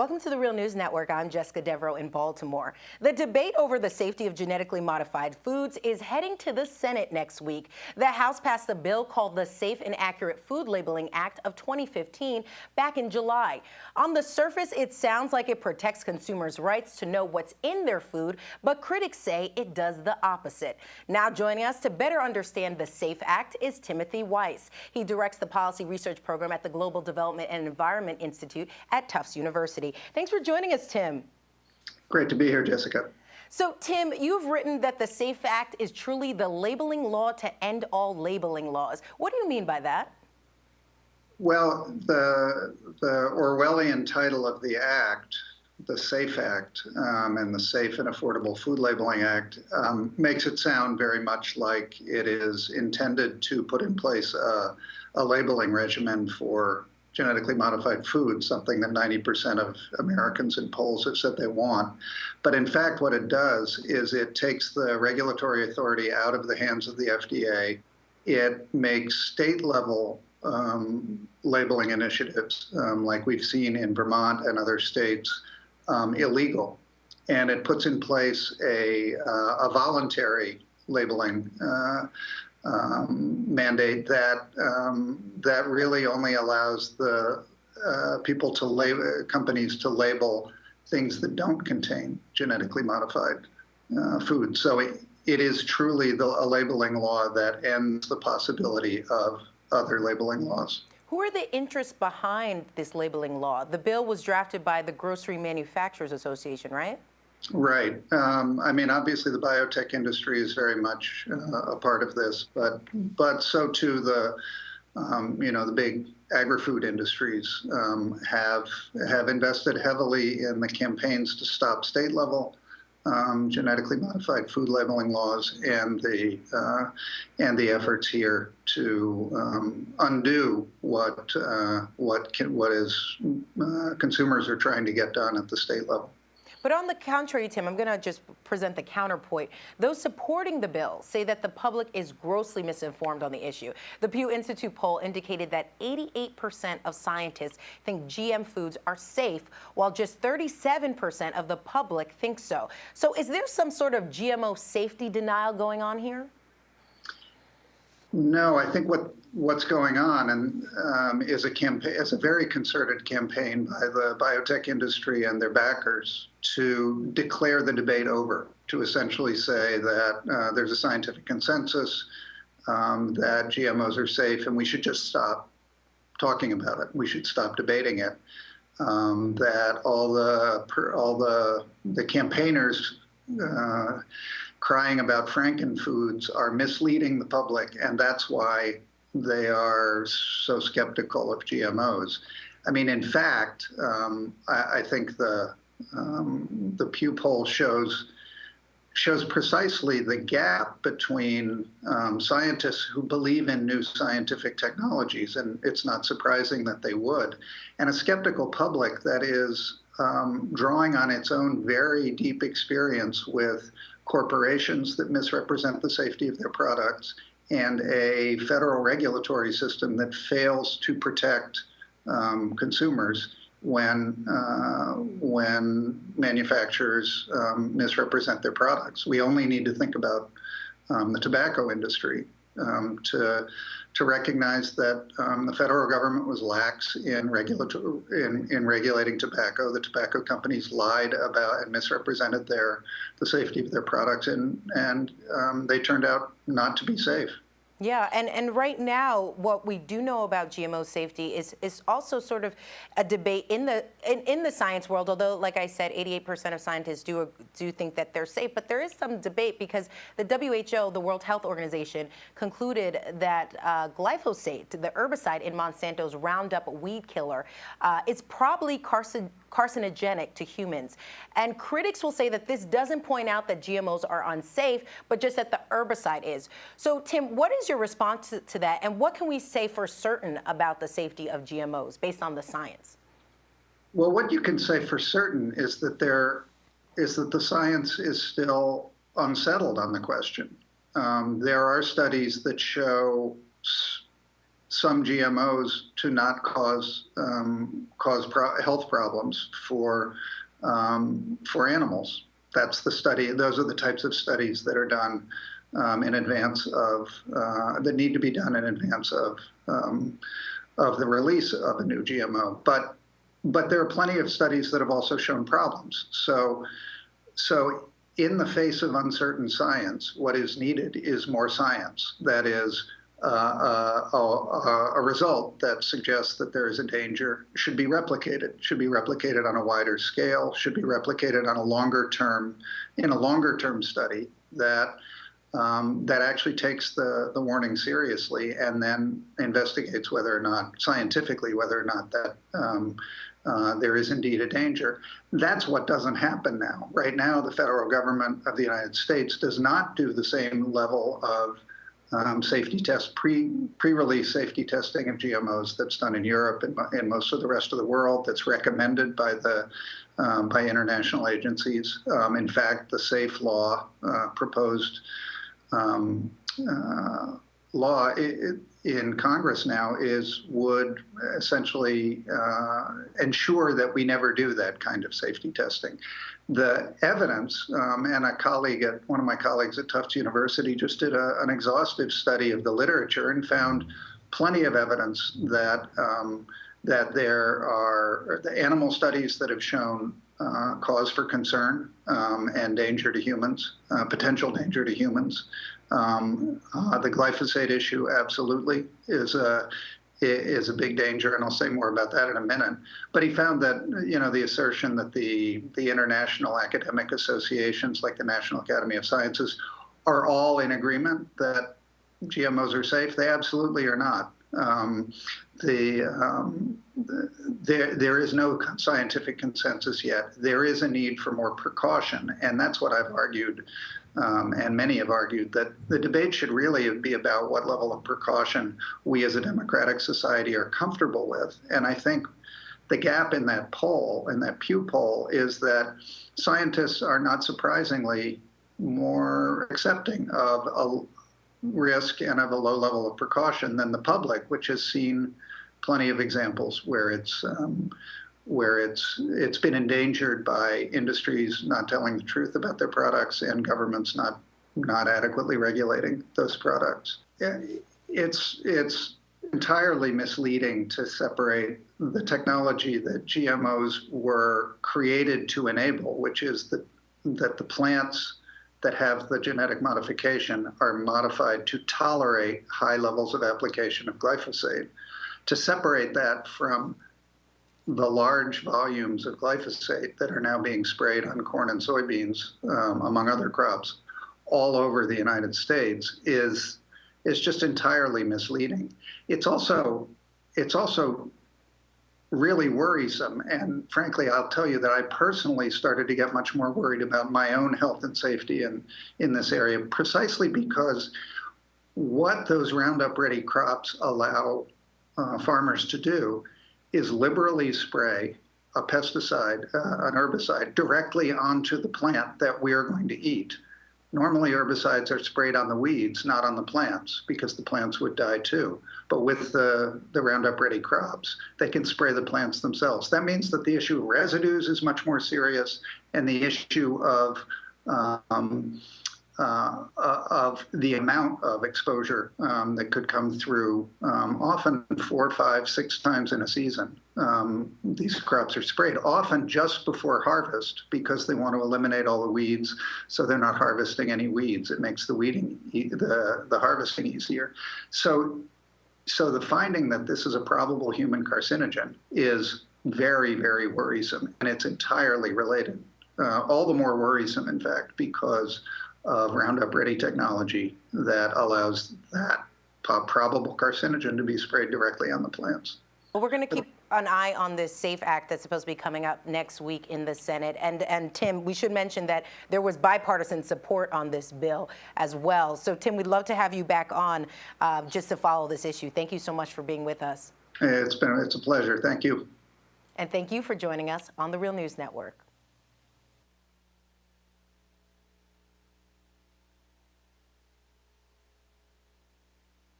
Welcome to the Real News Network. I'm Jessica Devereaux in Baltimore. The debate over the safety of genetically modified foods is heading to the Senate next week. The House passed a bill called the Safe and Accurate Food Labeling Act of 2015 back in July. On the surface, it sounds like it protects consumers' rights to know what's in their food, but critics say it does the opposite. Now joining us to better understand the SAFE Act is Timothy Weiss. He directs the Policy Research Program at the Global Development and Environment Institute at Tufts University. Thanks for joining us, Tim. Great to be here, Jessica. So, Tim, you've written that the SAFE Act is truly the labeling law to end all labeling laws. What do you mean by that? Well, the Orwellian title of the act, the SAFE Act, and the Safe and Affordable Food Labeling Act, makes it sound very much like it is intended to put in place a labeling regimen for genetically modified food, something that 90% of Americans in polls have said they want. But in fact, what it does is it takes the regulatory authority out of the hands of the FDA. It makes state-level labeling initiatives, like we've seen in Vermont and other states, illegal. And it puts in place a voluntary labeling mandate that really only allows the companies to label things that don't contain genetically modified food. So it is truly a labeling law that ends the possibility of other labeling laws. Who are the interests behind this labeling law? The bill was drafted by the Grocery Manufacturers Association, right? Right. I mean, obviously, the biotech industry is very much a part of this, but so too the big agri-food industries have invested heavily in the campaigns to stop state-level genetically modified food labeling laws and the efforts here to undo what consumers are trying to get done at the state level. But on the contrary, Tim, I'm going to just present the counterpoint. Those supporting the bill say that the public is grossly misinformed on the issue. The Pew Institute poll indicated that 88% of scientists think GM foods are safe, while just 37% of the public think so. So is there some sort of GMO safety denial going on here? No, I think what's going on is a very concerted campaign by the biotech industry and their backers to declare the debate over, to essentially say that there's a scientific consensus that GMOs are safe, and we should just stop talking about it. We should stop debating it. That all the campaigners crying about frankenfoods are misleading the public, and that's why they are so skeptical of GMOs. I mean, in fact, I think the Pew Poll shows precisely the gap between scientists who believe in new scientific technologies, and it's not surprising that they would, and a skeptical public that is drawing on its own very deep experience with corporations that misrepresent the safety of their products and a federal regulatory system that fails to protect consumers when manufacturers misrepresent their products. We only need to think about the tobacco industry to recognize that the federal government was lax in regulating tobacco. The tobacco companies lied about and misrepresented the safety of their products, and they turned out not to be safe. Yeah, and right now, what we do know about GMO safety is also sort of a debate in the science world. Although, like I said, 88% of scientists do think that they're safe, but there is some debate because the WHO, the World Health Organization, concluded that glyphosate, the herbicide in Monsanto's Roundup weed killer, is probably carcinogenic to humans. And critics will say that this doesn't point out that GMOs are unsafe, but just that the herbicide is. So, Tim, what is your response to that, and what can we say for certain about the safety of GMOs based on the science? Well, what you can say for certain is that the science is still unsettled on the question. There are studies that show some GMOs to not cause health problems for animals. That's the study. Those are the types of studies that are done in advance of that need to be done in advance of the release of a new GMO. But there are plenty of studies that have also shown problems. So in the face of uncertain science, what is needed is more science. That is, a result that suggests that there is a danger should be replicated on a wider scale, should be replicated on a longer term study that actually takes the warning seriously and then investigates whether or not, scientifically, whether or not that there is indeed a danger. That's what doesn't happen now. Right now, the federal government of the United States does not do the same level of safety test, pre-release safety testing of GMOs that's done in Europe and most of the rest of the world, that's recommended by by international agencies. In fact, the SAFE law proposed law in Congress now would essentially ensure that we never do that kind of safety testing. The evidence, and one of my colleagues at Tuft University just did an exhaustive study of the literature and found plenty of evidence that there are the animal studies that have shown cause for concern and danger to humans, potential danger to humans. The glyphosate issue absolutely is a big danger, and I'll say more about that in a minute. But he found that, the assertion that the international academic associations like the National Academy of Sciences are all in agreement that GMOs are safe, they absolutely are not. There is no scientific consensus yet. There is a need for more precaution, and that's what I've argued, and many have argued, that the debate should really be about what level of precaution we as a democratic society are comfortable with. And I think the gap in that poll, in that Pew poll, is that scientists are not surprisingly more accepting of a risk and of a low level of precaution than the public, which has seen plenty of examples where it's been endangered by industries not telling the truth about their products and governments not adequately regulating those products. It's entirely misleading to separate the technology that GMOs were created to enable, which is that the plants that have the genetic modification are modified to tolerate high levels of application of glyphosate, to separate that from the large volumes of glyphosate that are now being sprayed on corn and soybeans, among other crops, all over the United States is just entirely misleading. It's also really worrisome. And frankly, I'll tell you that I personally started to get much more worried about my own health and safety in this area, precisely because what those Roundup Ready crops allow farmers to do is liberally spray a pesticide, an herbicide, directly onto the plant that we're going to eat. Normally, herbicides are sprayed on the weeds, not on the plants, because the plants would die too. But with the Roundup Ready crops, they can spray the plants themselves. That means that the issue of residues is much more serious, and the issue of the amount of exposure that could come through, often 4, 5, 6 times in a season. These crops are sprayed often just before harvest because they want to eliminate all the weeds, so they're not harvesting any weeds. It makes the harvesting easier. So the finding that this is a probable human carcinogen is very, very worrisome, and it's entirely related. All the more worrisome, in fact, because of Roundup Ready technology that allows that probable carcinogen to be sprayed directly on the plants. Well, we're going to keep an eye on this SAFE Act that's supposed to be coming up next week in the Senate. And Tim, we should mention that there was bipartisan support on this bill as well. So Tim, we'd love to have you back on just to follow this issue. Thank you so much for being with us. It's a pleasure. Thank you. And thank you for joining us on the Real News Network.